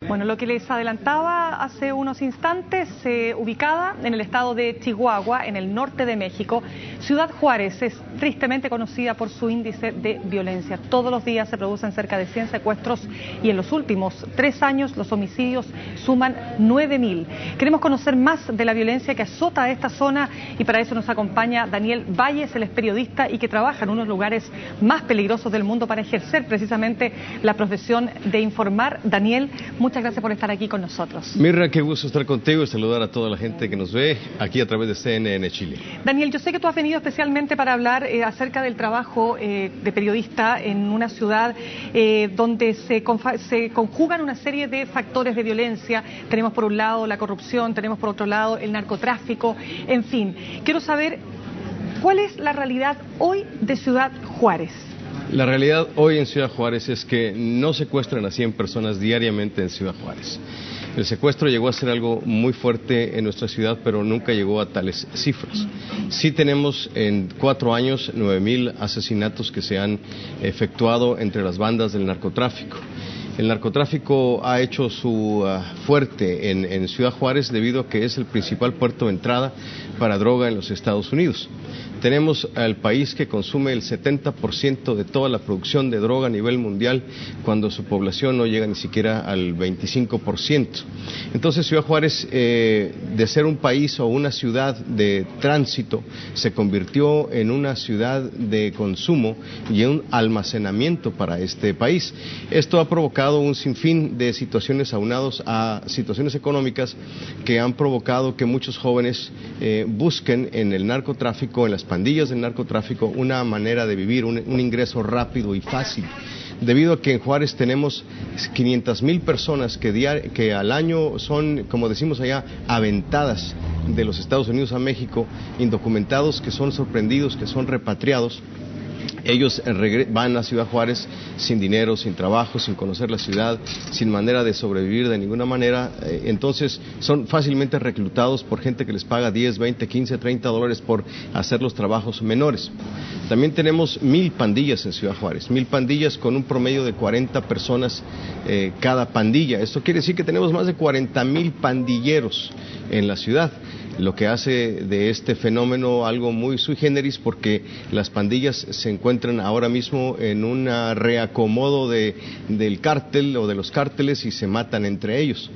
Bueno, lo que les adelantaba hace unos instantes, ubicada en el estado de Chihuahua, en el norte de México, Ciudad Juárez es tristemente conocida por su índice de violencia. Todos los días se producen cerca de 100 secuestros y en los últimos 3 años los homicidios suman 9.000. Queremos conocer más de la violencia que azota a esta zona y para eso nos acompaña Daniel Valles, él es periodista y que trabaja en uno de los lugares más peligrosos del mundo para ejercer precisamente la profesión de informar. Daniel, muchas gracias por estar aquí con nosotros. Mirra, qué gusto estar contigo y saludar a toda la gente que nos ve aquí a través de CNN Chile. Daniel, yo sé que tú has venido especialmente para hablar acerca del trabajo de periodista en una ciudad donde se conjugan una serie de factores de violencia. Tenemos por un lado la corrupción, tenemos por otro lado el narcotráfico, en fin. Quiero saber cuál es la realidad hoy de Ciudad Juárez. La realidad hoy en Ciudad Juárez es que no secuestran a 100 personas diariamente en Ciudad Juárez. El secuestro llegó a ser algo muy fuerte en nuestra ciudad, pero nunca llegó a tales cifras. Sí tenemos en 4 años 9.000 asesinatos que se han efectuado entre las bandas del narcotráfico. El narcotráfico ha hecho su fuerte en Ciudad Juárez debido a que es el principal puerto de entrada para droga en los Estados Unidos. Tenemos al país que consume el 70% de toda la producción de droga a nivel mundial, cuando su población no llega ni siquiera al 25%. Entonces Ciudad Juárez, de ser un país o una ciudad de tránsito, se convirtió en una ciudad de consumo y en un almacenamiento para este país. Esto ha provocado un sinfín de situaciones aunados a situaciones económicas que han provocado que muchos jóvenes busquen en el narcotráfico, en las pandillas del narcotráfico, una manera de vivir, un ingreso rápido y fácil. Debido a que en Juárez tenemos 500,000 personas que al año son, como decimos allá, aventadas de los Estados Unidos a México, indocumentados que son sorprendidos, que son repatriados. Ellos van a Ciudad Juárez sin dinero, sin trabajo, sin conocer la ciudad, sin manera de sobrevivir de ninguna manera. Entonces son fácilmente reclutados por gente que les paga 10, 20, 15, 30 dólares por hacer los trabajos menores. También tenemos 1,000 pandillas en Ciudad Juárez, 1,000 pandillas con un promedio de 40 personas cada pandilla. Esto quiere decir que tenemos más de 40,000 pandilleros en la ciudad, lo que hace de este fenómeno algo muy sui generis, porque las pandillas se encuentran ahora mismo en un reacomodo del cártel o de los cárteles y se matan entre ellos.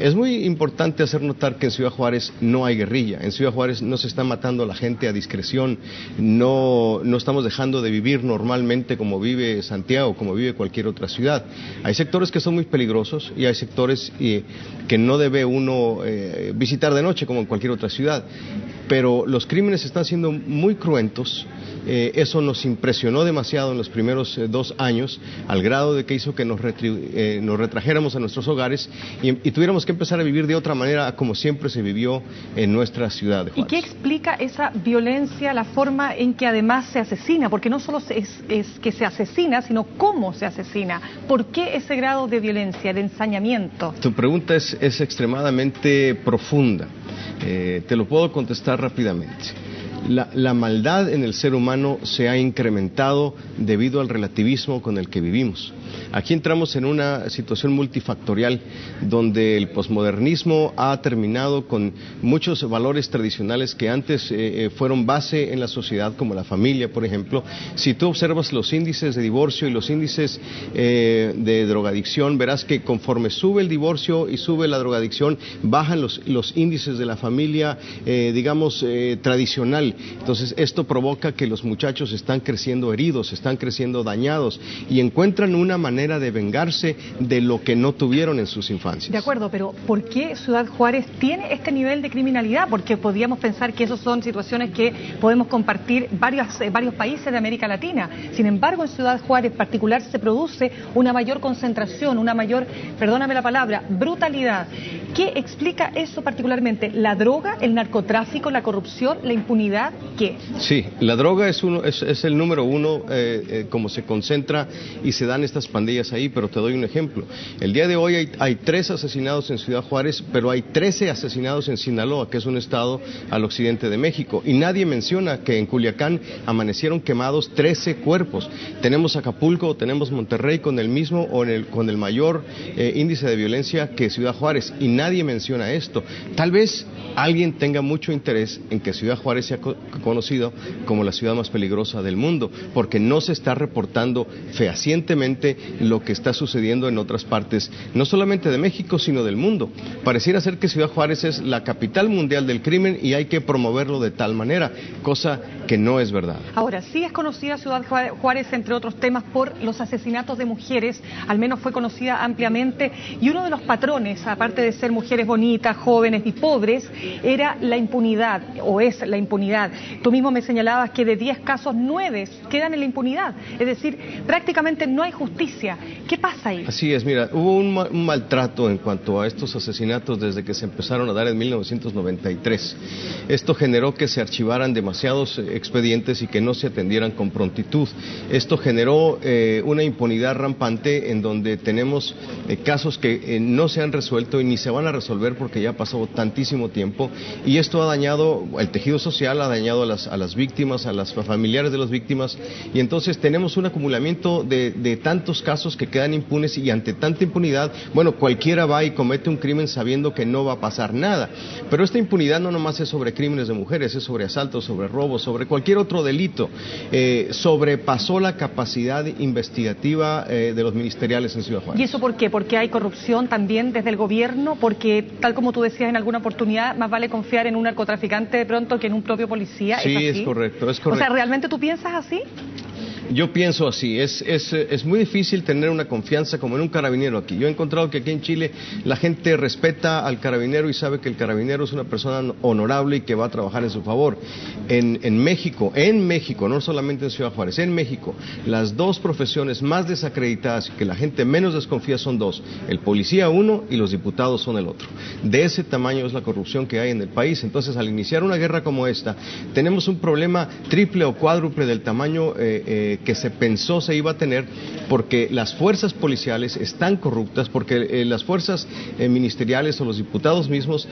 Es muy importante hacer notar que en Ciudad Juárez no hay guerrilla, en Ciudad Juárez no se está matando a la gente a discreción, no estamos dejando de vivir normalmente como vive Santiago, como vive cualquier otra ciudad. Hay sectores que son muy peligrosos y hay sectores que no debe uno visitar de noche como en cualquier otra ciudad, pero los crímenes están siendo muy cruentos. Eso nos impresionó demasiado en los primeros 2 años, al grado de que hizo que nos retrajéramos a nuestros hogares y tuviéramos que empezar a vivir de otra manera como siempre se vivió en nuestra ciudad de Juárez. ¿Y qué explica esa violencia, la forma en que además se asesina? Porque no solo es que se asesina, sino cómo se asesina. ¿Por qué ese grado de violencia, de ensañamiento? Tu pregunta es extremadamente profunda. Te lo puedo contestar rápidamente. La maldad en el ser humano se ha incrementado debido al relativismo con el que vivimos. Aquí entramos en una situación multifactorial donde el posmodernismo ha terminado con muchos valores tradicionales que antes fueron base en la sociedad, como la familia, por ejemplo. Si tú observas los índices de divorcio y los índices de drogadicción, verás que conforme sube el divorcio y sube la drogadicción, bajan los índices de la familia, tradicional. Entonces esto provoca que los muchachos están creciendo heridos, están creciendo dañados y encuentran una manera de vengarse de lo que no tuvieron en sus infancias. De acuerdo, pero ¿por qué Ciudad Juárez tiene este nivel de criminalidad? Porque podríamos pensar que esas son situaciones que podemos compartir varios países de América Latina. Sin embargo, en Ciudad Juárez en particular se produce una mayor concentración, una mayor, perdóname la palabra, brutalidad. ¿Qué explica eso particularmente? ¿La droga, el narcotráfico, la corrupción, la impunidad? ¿Qué? Sí, la droga es el número uno, como se concentra y se dan estas pandillas ahí, pero te doy un ejemplo. El día de hoy hay 3 asesinados en Ciudad Juárez, pero hay 13 asesinados en Sinaloa, que es un estado al occidente de México, y nadie menciona que en Culiacán amanecieron quemados 13 cuerpos. Tenemos Acapulco, tenemos Monterrey con el mismo o con el mayor índice de violencia que Ciudad Juárez, y nadie menciona esto. Tal vez alguien tenga mucho interés en que Ciudad Juárez sea conocido como la ciudad más peligrosa del mundo, porque no se está reportando fehacientemente lo que está sucediendo en otras partes, no solamente de México, sino del mundo. Pareciera ser que Ciudad Juárez es la capital mundial del crimen y hay que promoverlo de tal manera, cosa que no es verdad. Ahora, sí es conocida Ciudad Juárez, entre otros temas, por los asesinatos de mujeres, al menos fue conocida ampliamente, y uno de los patrones, aparte de ser mujeres bonitas, jóvenes y pobres, era la impunidad, o es la impunidad. Tú mismo me señalabas que de 10 casos, 9 quedan en la impunidad, es decir, prácticamente no hay justicia. ¿Qué pasa ahí? Así es, mira, hubo un maltrato en cuanto a estos asesinatos desde que se empezaron a dar en 1993. Esto generó que se archivaran demasiados expedientes y que no se atendieran con prontitud. Esto generó una impunidad rampante en donde tenemos casos que no se han resuelto y ni se van a resolver porque ya pasó tantísimo tiempo, y esto ha dañado el tejido social, ha dañado a las víctimas, a las familiares de las víctimas, y entonces tenemos un acumulamiento de tantos casos que quedan impunes, y ante tanta impunidad, bueno, cualquiera va y comete un crimen sabiendo que no va a pasar nada. Pero esta impunidad no nomás es sobre crímenes de mujeres, es sobre asaltos, sobre robos, sobre cualquier otro delito. Sobrepasó la capacidad investigativa de los ministeriales en Ciudad Juárez. ¿Y eso por qué? ¿Porque hay corrupción también desde el gobierno? Porque, tal como tú decías en alguna oportunidad, más vale confiar en un narcotraficante de pronto que en un propio policía. Sí, ¿Es así? es correcto. O sea, ¿realmente tú piensas así? Yo pienso así, es muy difícil tener una confianza como en un carabinero aquí. Yo he encontrado que aquí en Chile la gente respeta al carabinero y sabe que el carabinero es una persona honorable y que va a trabajar en su favor. En México, no solamente en Ciudad Juárez, en México, las 2 profesiones más desacreditadas y que la gente menos desconfía son 2, el policía uno y los diputados son el otro. De ese tamaño es la corrupción que hay en el país. Entonces, al iniciar una guerra como esta, tenemos un problema triple o cuádruple del tamaño que se pensó se iba a tener, porque las fuerzas policiales están corruptas, porque las fuerzas ministeriales o los diputados mismos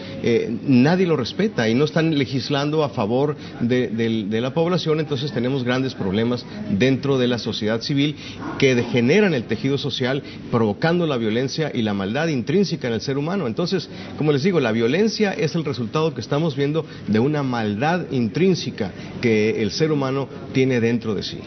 nadie lo respeta y no están legislando a favor de la población. Entonces tenemos grandes problemas dentro de la sociedad civil que degeneran el tejido social, provocando la violencia y la maldad intrínseca en el ser humano. Entonces, como les digo, la violencia es el resultado que estamos viendo de una maldad intrínseca que el ser humano tiene dentro de sí.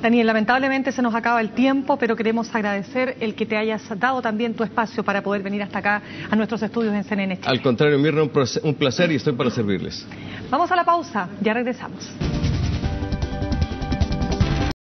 Daniel, lamentablemente se nos acaba el tiempo, pero queremos agradecer el que te hayas dado también tu espacio para poder venir hasta acá a nuestros estudios en CNN Chile. Al contrario, Mirna, un placer y estoy para servirles. Vamos a la pausa, ya regresamos.